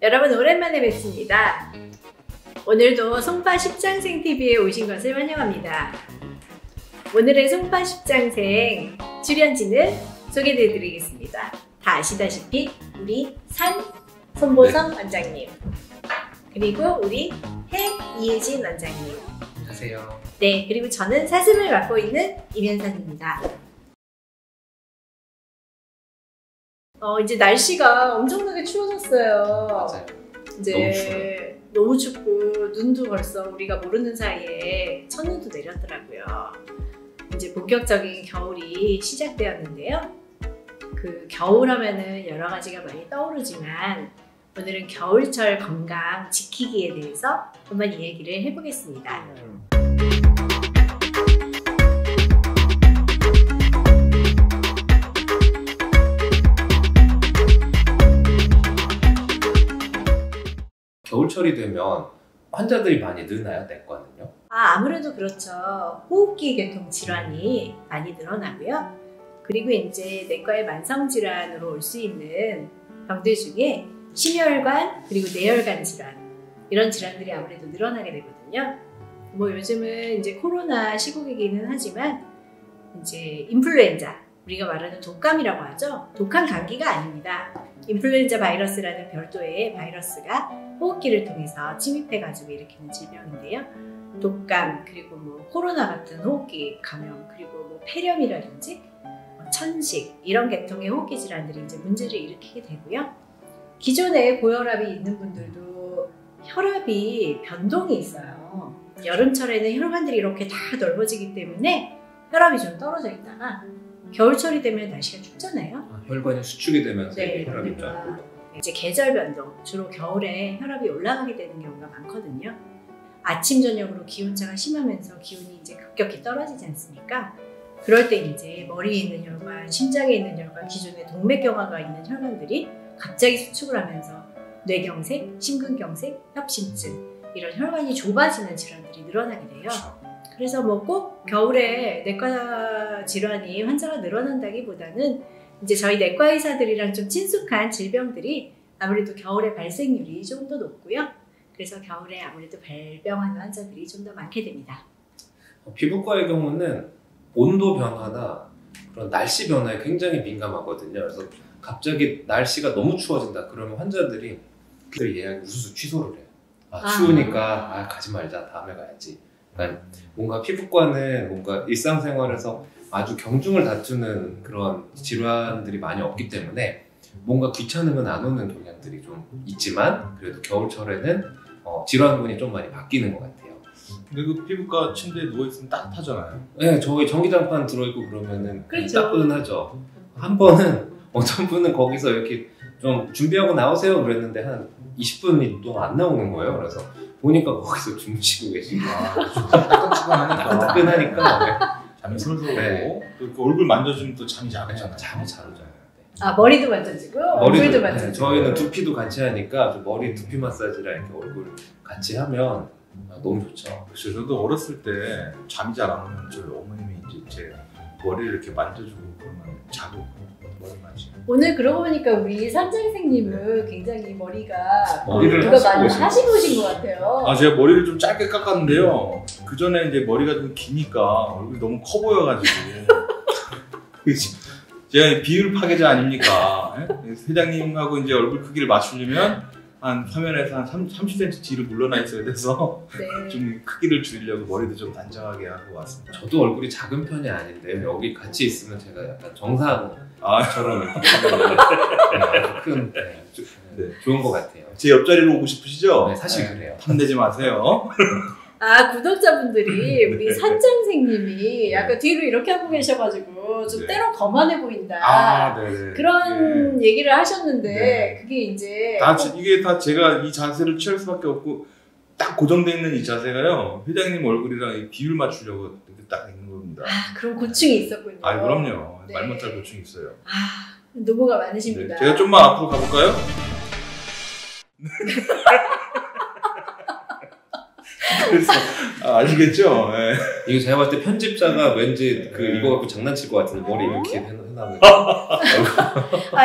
여러분 오랜만에 뵙습니다. 오늘도 송파 십장생 TV에 오신 것을 환영합니다. 오늘의 송파 십장생 출연진을 소개해 드리겠습니다. 다 아시다시피 우리 손보성 원장님, 그리고 우리 이혜진 원장님. 안녕하세요. 네, 그리고 저는 사슴을 맡고 있는 임현선입니다. 이제 날씨가 엄청나게 추워졌어요. 맞아요. 이제 너무 춥고 눈도 벌써 우리가 모르는 사이에 첫눈도 내렸더라고요. 이제 본격적인 겨울이 시작되었는데요. 그 겨울 하면은 여러 가지가 많이 떠오르지만 오늘은 겨울철 건강 지키기에 대해서 한번 이야기를 해보겠습니다. 겨울철이 되면 환자들이 많이 느나요, 내과는요? 아무래도 그렇죠. 호흡기 계통 질환이 많이 늘어나고요. 그리고 이제 내과의 만성 질환으로 올 수 있는 병들 중에 심혈관 그리고 내혈관 질환, 이런 질환들이 아무래도 늘어나게 되거든요. 뭐 요즘은 이제 코로나 시국이기는 하지만 이제 인플루엔자, 우리가 말하는 독감이라고 하죠. 독한 감기가 아닙니다. 인플루엔자 바이러스라는 별도의 바이러스가 호흡기를 통해서 침입해가지고 일으키는 질병인데요. 독감, 그리고 뭐 코로나 같은 호흡기 감염, 그리고 뭐 폐렴이라든지 천식, 이런 계통의 호흡기 질환들이 이제 문제를 일으키게 되고요. 기존에 고혈압이 있는 분들도 혈압이 변동이 있어요. 여름철에는 혈관들이 이렇게 다 넓어지기 때문에 혈압이 좀 떨어져 있다가 겨울철이 되면 날씨가 춥잖아요. 혈관이 수축이 되면서 네, 혈압이 쫙 이제 계절 변동, 주로 겨울에 혈압이 올라가게 되는 경우가 많거든요. 아침 저녁으로 기온차가 심하면서 기온이 이제 급격히 떨어지지 않습니까? 그럴 때 이제 머리에 있는 혈관, 심장에 있는 혈관, 기존에 동맥경화가 있는 혈관들이 갑자기 수축을 하면서 뇌경색, 심근경색, 협심증, 이런 혈관이 좁아지는 질환들이 늘어나게 돼요. 그래서 뭐 꼭 겨울에 내과 질환이 환자가 늘어난다기보다는 이제 저희 내과 의사들이랑 좀 친숙한 질병들이 아무래도 겨울에 발생률이 좀 더 높고요. 그래서 겨울에 아무래도 발병하는 환자들이 좀 더 많게 됩니다. 피부과의 경우는 온도 변화나 그런 날씨 변화에 굉장히 민감하거든요. 그래서 갑자기 날씨가 너무 추워진다 그러면 환자들이 그 예약 우수수 취소를 해요. 추우니까 가지 말자, 다음에 가야지. 그러니까 뭔가 피부과는 뭔가 일상생활에서 아주 경중을 다투는 그런 질환들이 많이 없기 때문에 뭔가 귀찮으면 안 오는 경향들이 좀 있지만 그래도 겨울철에는 질환군이 좀 많이 바뀌는 것 같아요. 근데 그 피부과 침대에 누워있으면 따뜻하잖아요. 네, 저희 전기장판 들어있고 그러면은 그렇죠. 따끈하죠. 한 번은 어떤 분은 거기서 이렇게 좀 준비하고 나오세요 그랬는데 한 20분이 또 안 나오는 거예요. 그래서 보니까 거기서 주무시고 계시고 따끈하니까 잠이 솔솔 오고 네. 또 이렇게 얼굴 만져주면 또 잠이 잘 오잖아요. 잠이 잘 오잖아요. 머리도 만져지고 얼굴도 만져지고. 저희는 두피도 같이 하니까 머리 두피 마사지랑 이렇게 얼굴 같이 하면 너무 좋죠. 그렇죠. 저도 어렸을 때 잠이 잘 안 오면 저희 어머님이 이제 제 머리를 이렇게 만져주고 그러면 자고 머리 만지고. 오늘 그러고 보니까 우리 선생님은 굉장히 머리가 머리를 누가 많이 오신 하시고 오신 것 같아요. 제가 머리를 좀 짧게 깎았는데요. 그 전에 이제 머리가 좀 기니까 얼굴이 너무 커 보여가지고 제가 비율 파괴자 아닙니까? 회장님하고 이제 얼굴 크기를 맞추려면 한 화면에서 한 30cm 뒤로 물러나 있어야 돼서 네. 좀 크기를 줄이려고 머리도 좀 단정하게 하고 왔습니다. 저도 얼굴이 작은 편이 아닌데 여기 같이 있으면 제가 약간 정상처럼 큰 좋은 것 같아요. 제 옆자리로 오고 싶으시죠? 네, 사실 그래요. 탐내지 마세요. 구독자분들이 우리 산장생님이 약간 뒤로 이렇게 하고 계셔가지고 좀 때로 거만해 보인다. 네네. 그런 얘기를 하셨는데 네. 그게 이제 이게 다 제가 이 자세를 취할 수밖에 없고 딱 고정되어 있는 이 자세가요. 회장님 얼굴이랑 비율 맞추려고 이렇게 딱 있는 겁니다. 그런 고충이 있었군요. 그럼요. 네. 말 못할 고충이 있어요. 노고가 많으십니다. 네. 제가 좀만 앞으로 가볼까요? 그래서 아시겠죠? 네. 이거 제가 봤을 때 편집자가 왠지 이거 갖고 장난칠 것 같은데 머리 이렇게 해놔서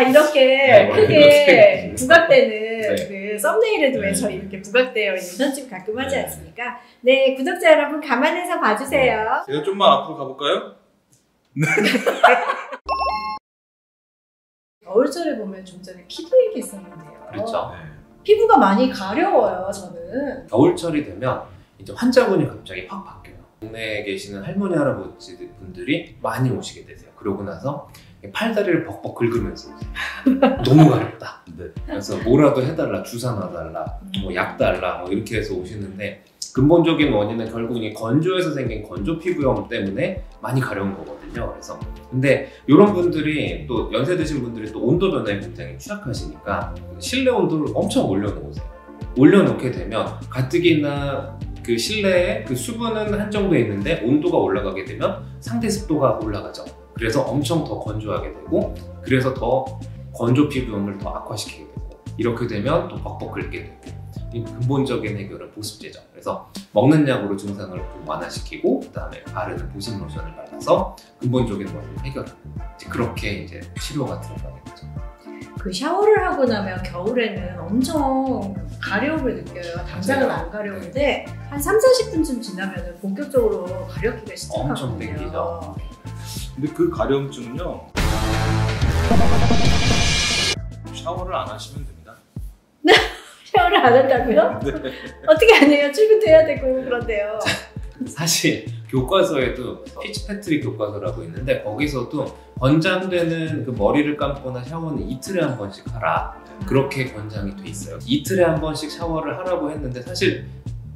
이렇게 네, 크게 부각되는 네. 그 그 썸네일에도 왜 네. 저희 이렇게 부각되어 있는 편집 가끔 하지 네. 않습니까? 네, 구독자 여러분 감안해서 봐주세요. 제가 좀만 앞으로 가볼까요? 겨울철에 보면 좀 전에 피부 얘기했었는데요. 그렇죠. 네. 피부가 많이 가려워요, 저는. 겨울철이 되면 이제 환자분이 갑자기 확 바뀌어요. 동네에 계시는 할머니 할아버지 분들이 많이 오시게 되세요. 그러고 나서 팔다리를 벅벅 긁으면서 오세요. 너무 가렵다. 네. 그래서 뭐라도 해달라, 주사 놔달라, 뭐 약 달라, 뭐 이렇게 해서 오시는데 근본적인 원인은 결국 이 건조해서 생긴 건조 피부염 때문에 많이 가려운 거거든요. 그래서 근데 이런 분들이 또 연세 드신 분들이 또 온도 변화에 굉장히 취약하시니까 실내 온도를 엄청 올려놓으세요. 올려놓게 되면 가뜩이나 그 실내에 그 수분은 한정돼 있는데 온도가 올라가게 되면 상대 습도가 올라가죠. 그래서 엄청 더 건조하게 되고 그래서 더 건조 피부염을 더 악화시키게 되고 이렇게 되면 또 벅벅 긁게 되고 이 근본적인 해결은 보습제죠. 그래서 먹는 약으로 증상을 좀 완화시키고 그다음에 바르는 보습 로션을 발라서 근본적인 원인을 해결하는 이제 그렇게 이제 치료가 들어가게 되죠. 그 샤워를 하고 나면 겨울에는 엄청 가려움을 느껴요. 당장은 안 가려운데 한 3, 40분쯤 지나면 본격적으로 가렵기가 엄청 시작하거든요. 땡기죠. 근데 그 가려움증은요, 샤워를 안 하시면 됩니다. 샤워를 안 한다고요? 네. 어떻게 안 해요? 출근해야 되고 그런데요. 사실 교과서에도 피츠패트릭 교과서라고 있는데 거기서도 권장되는 그 머리를 감거나 샤워는 이틀에 한 번씩 하라 그렇게 권장이 돼 있어요. 이틀에 한 번씩 샤워를 하라고 했는데 사실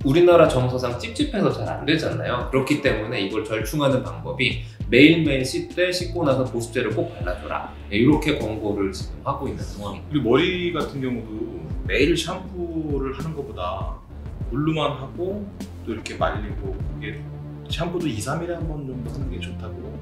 우리나라 정서상 찝찝해서 잘 안 되잖아요. 그렇기 때문에 이걸 절충하는 방법이 매일매일 씻되 씻고 나서 보습제를 꼭 발라줘라 이렇게 권고를 지금 하고 있는 상황입니다. 그리고 머리 같은 경우도 매일 샴푸를 하는 것보다 물로만 하고 또 이렇게 말리고 이게 샴푸도 2, 3일에 한 번 정도 하는 게 좋다고.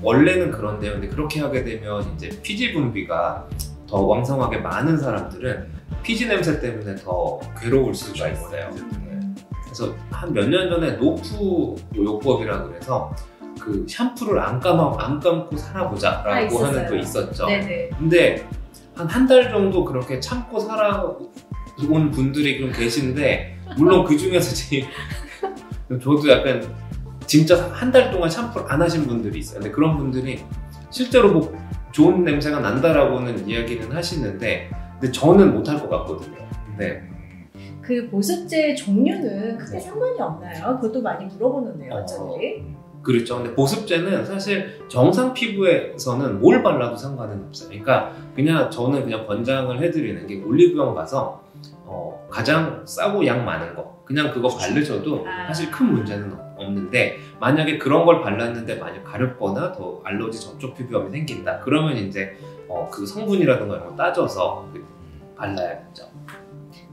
원래는 그런데요. 근데 그렇게 하게 되면 이제 피지 분비가 더 왕성하게 많은 사람들은 피지 냄새 때문에 더 괴로울 수가 있어요. 네. 그래서 한 몇 년 전에 노프 요법이라 그래서 그 샴푸를 안 감고 살아보자라고 하는 거 있었죠. 네네. 근데 한 달 정도 그렇게 참고 살아온 분들이 좀 계신데 물론 그 중에서 제일 저도 약간 진짜 한 달 동안 샴푸를 안 하신 분들이 있어요. 근데 그런 분들이 실제로 뭐 좋은 냄새가 난다라고는 이야기는 하시는데 근데 저는 못할 것 같거든요. 근데 그 보습제 종류는 크게 상관이 없나요? 그것도 많이 물어보는데요, 환자들이. 그렇죠. 근데 보습제는 사실 정상 피부에서는 뭘 발라도 상관은 없어요. 그러니까 저는 그냥 권장을 해드리는 게 올리브영 가서 가장 싸고 양 많은 거 그냥 그거 바르셔도 사실 큰 문제는 없는데 만약에 그런 걸 발랐는데 만약 가렵거나 더 알러지 접촉 피부염이 생긴다 그러면 이제 그 성분이라든가 이런 거 따져서 발라야겠죠.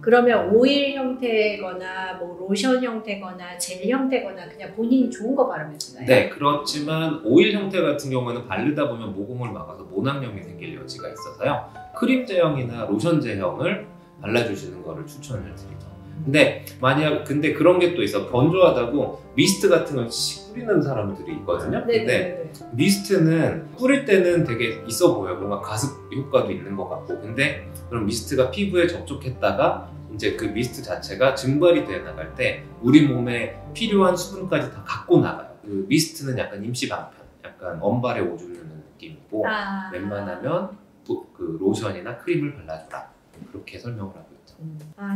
그러면 오일 형태거나 뭐 로션 형태거나 젤 형태거나 그냥 본인이 좋은 거 바르면 되나요? 네, 그렇지만 오일 형태 같은 경우는 바르다 보면 모공을 막아서 모낭염이 생길 여지가 있어서요. 크림 제형이나 로션 제형을 발라주시는 거를 추천을 드리죠. 근데 그런 게 또 있어. 건조하다고 미스트 같은 걸 뿌리는 사람들이 있거든요. 근데 미스트는 뿌릴 때는 되게 있어 보여요. 뭔가 가습 효과도 있는 것 같고. 근데 그런 미스트가 피부에 접촉했다가 이제 그 미스트 자체가 증발이 돼 나갈 때 우리 몸에 필요한 수분까지 다 갖고 나가요. 그 미스트는 약간 임시 방편, 약간 언발에 오줌 누는 느낌이고 웬만하면 그 로션이나 크림을 발라줘라. 그렇게 설명을 하고 있죠.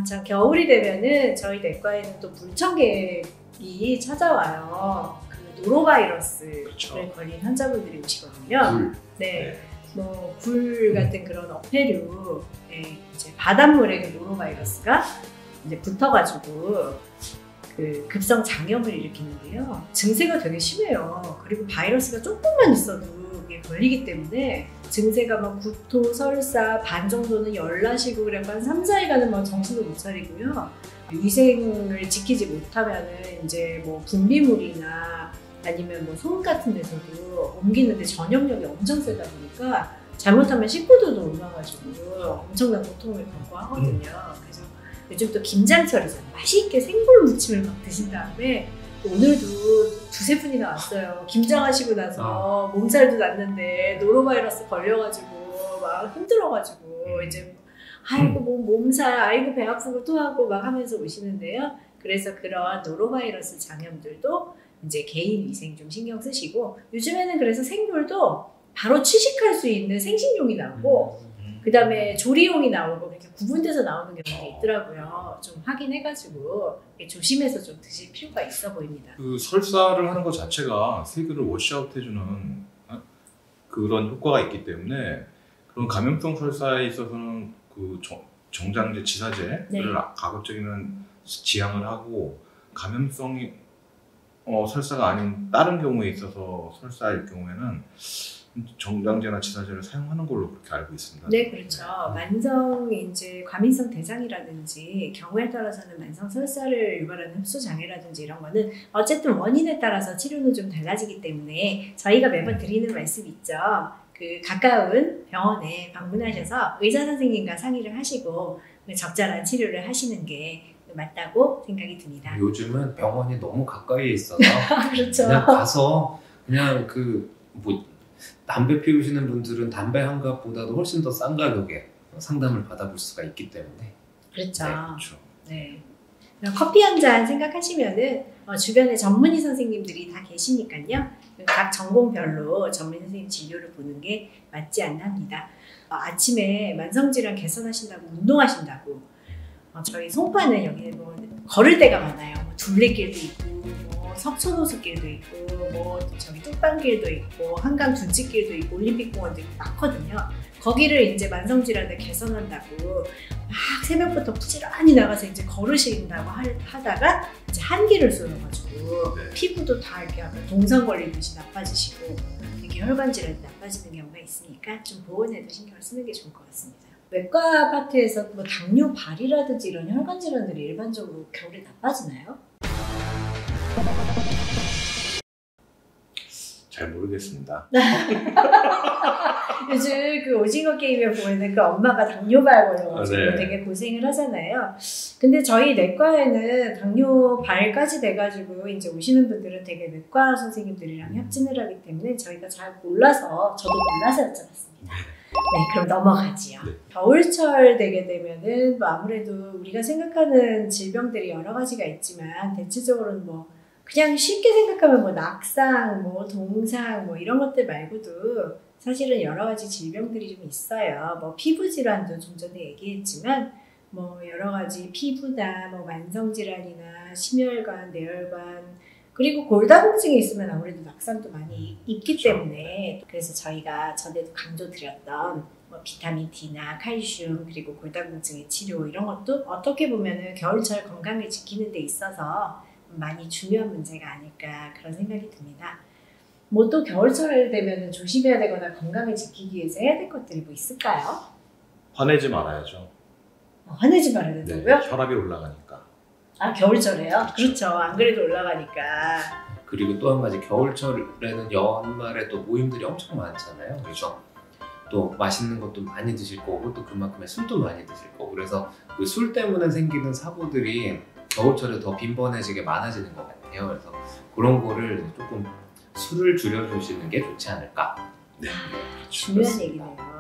참 겨울이 되면은 저희 내과에는 또 불청객이 찾아와요. 그 노로바이러스를 걸린 환자분들이 오시거든요. 네. 뭐 굴 같은 그런 어패류, 이제 바닷물에 그 노로바이러스가 이제 붙어가지고 그 급성 장염을 일으키는데요. 증세가 되게 심해요. 그리고 바이러스가 조금만 있어도 이게 걸리기 때문에 증세가 막 구토, 설사, 반 정도는 열나시고 그래서 한 3, 4일간은 막 정신을 못 차리고요. 위생을 지키지 못하면은 이제 뭐 분비물이나 아니면 뭐 손 같은 데서도 옮기는데 전염력이 엄청 세다 보니까 잘못하면 식구들도 옮아가지고 엄청난 고통을 겪고 하거든요. 그래서 요즘 또 김장철이잖아요. 맛있게 생굴 무침을 막 드신 다음에 오늘도 두세 분이나 왔어요. 김장하시고 나서 몸살도 났는데 노로바이러스 걸려가지고 막 힘들어가지고 이제 아이고 몸살, 아이고 배 아프고 토하고 막 하면서 오시는데요. 그래서 그런 노로바이러스 장염들도 이제 개인 위생 좀 신경 쓰시고, 요즘에는 그래서 생굴도 바로 취식할 수 있는 생식용이 나오고 그 다음에 조리용이 나오고 그렇게 구분돼서 나오는 경우가 있더라고요. 좀 확인해가지고 조심해서 좀 드실 필요가 있어 보입니다. 그 설사를 하는 것 자체가 세균을 워시아웃 해주는 그런 효과가 있기 때문에 그런 감염성 설사에 있어서는 그 정장제, 지사제를 네. 가급적이면 지양을 하고, 감염성이 설사가 아닌 다른 경우에 있어서 설사일 경우에는 정장제나 지사제를 사용하는 걸로 그렇게 알고 있습니다. 네, 그렇죠. 만성 이제 과민성 대장이라든지 경우에 따라서는 만성 설사를 유발하는 흡수 장애라든지 이런 거는 어쨌든 원인에 따라서 치료는 좀 달라지기 때문에 저희가 매번 드리는 말씀 있죠. 그 가까운 병원에 방문하셔서 의사 선생님과 상의를 하시고 적절한 치료를 하시는 게 맞다고 생각이 듭니다. 요즘은 병원이 너무 가까이에 있어서 그렇죠. 그냥 가서 그냥 담배 피우시는 분들은 담배 한 갑보다도 훨씬 더 싼 가격에 상담을 받아볼 수가 있기 때문에. 그렇죠. 네, 그렇죠. 네. 커피 한 잔 생각하시면은 주변에 전문의 선생님들이 다 계시니까요. 각 전공별로 전문의 선생님 진료를 보는 게 맞지 않나 합니다. 아침에 만성질환 개선하신다고 운동하신다고 저희 송파는 여기 뭐 걸을 데가 많아요. 뭐 둘레길도 있고 뭐 석촌호수길도 있고 뭐 저기 뚝방길도 있고 한강 둔치길도 있고 올림픽공원도 있고 많거든요. 거기를 이제 만성질환을 개선한다고 막 새벽부터 부지런히 나가서 이제 걸으신다고 하다가 이제 한기를 쏠려가지고 네. 피부도 다 이렇게 약간 동상 걸리듯이 나빠지시고 이렇게 혈관 질환이 나빠지는 경우가 있으니까 좀 보온에도 신경을 쓰는 게 좋을 것 같습니다. 외과 파트에서 뭐 당뇨 발이라든지 이런 혈관 질환들이 일반적으로 겨울에 나빠지나요? 잘 모르겠습니다. 요즘 그 오징어 게임에 보면은 그 엄마가 당뇨발 걸려가지고 네. 되게 고생을 하잖아요. 근데 저희 내과에는 당뇨발까지 돼가지고 이제 오시는 분들은 되게 내과 선생님들이랑 협진을 하기 때문에 저희가 잘 몰라서, 저도 몰라서 여쭤봤습니다. 네, 그럼 넘어가지요. 네. 겨울철 되게 되면은 뭐 아무래도 우리가 생각하는 질병들이 여러 가지가 있지만 대체적으로는 뭐 그냥 쉽게 생각하면 뭐 낙상, 뭐 동상, 뭐 이런 것들 말고도 사실은 여러 가지 질병들이 좀 있어요. 뭐 피부 질환도 좀 전에 얘기했지만 뭐 여러 가지 피부나 뭐 만성 질환이나 심혈관, 뇌혈관, 그리고 골다공증이 있으면 아무래도 낙상도 많이 있기 때문에, 그래서 저희가 전에도 강조드렸던 뭐 비타민 D나 칼슘 그리고 골다공증의 치료 이런 것도 어떻게 보면은 겨울철 건강을 지키는 데 있어서 많이 중요한 문제가 아닐까 그런 생각이 듭니다. 뭐 또 겨울철 되면 조심해야 되거나 건강을 지키기 위해서 해야 될 것들이 뭐 있을까요? 화내지 말아야죠. 화내지 말아야 네, 된다고요? 혈압이 올라가니까. 아, 겨울철에요? 그렇죠. 안 그래도 올라가니까. 그리고 또 한 가지, 겨울철에는 연말에 또 모임들이 엄청 많잖아요. 그래서 또 맛있는 것도 많이 드실 거고 또 그만큼의 술도 많이 드실 거고, 그래서 그 술 때문에 생기는 사고들이 겨울철에 더 빈번해지게 많아지는 것 같아요. 그래서 그런 거를 조금 술을 줄여주시는 게 좋지 않을까. 네. 중요한 얘기네요.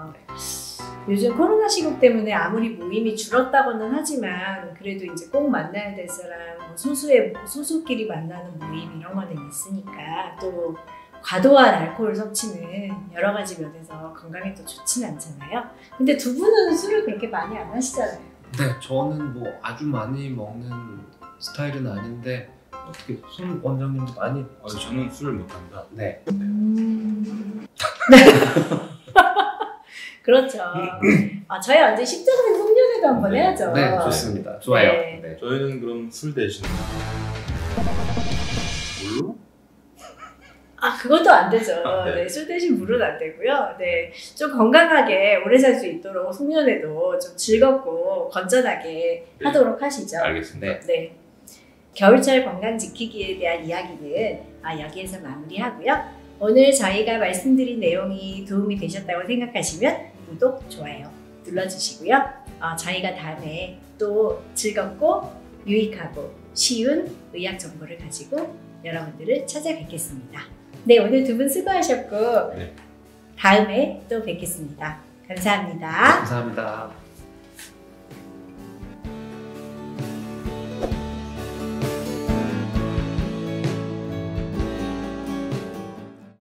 요즘 코로나 시국 때문에 아무리 모임이 줄었다고는 하지만 그래도 이제 꼭 만나야 될 사람, 뭐 소수끼리 만나는 모임 이런 거는 있으니까, 또 과도한 알코올 섭취는 여러 가지 면에서 건강에 또 좋지는 않잖아요. 근데 두 분은 술을 그렇게 많이 안 하시잖아요. 네, 저는 뭐 아주 많이 먹는 스타일은 아닌데 어떻게 손 원장님도 많이. 저는 술을 못합니다. 네. 그렇죠. 저희 언제 십자가는 송년회도 한번 네. 해야죠. 네, 좋습니다. 좋아요. 네. 네. 저희는 그럼 술 대신 물로? 그것도 안 되죠. 네. 네, 술 대신 물은 안 되고요. 네, 좀 건강하게 오래 살 수 있도록 송년회도 좀 즐겁고 건전하게 네. 하도록 하시죠. 알겠습니다. 네. 겨울철 건강 지키기에 대한 이야기는 여기에서 마무리하고요. 오늘 저희가 말씀드린 내용이 도움이 되셨다고 생각하시면 구독, 좋아요 눌러주시고요. 저희가 다음에 또 즐겁고 유익하고 쉬운 의학 정보를 가지고 여러분들을 찾아뵙겠습니다. 네, 오늘 두 분 수고하셨고 네. 다음에 또 뵙겠습니다. 감사합니다. 감사합니다.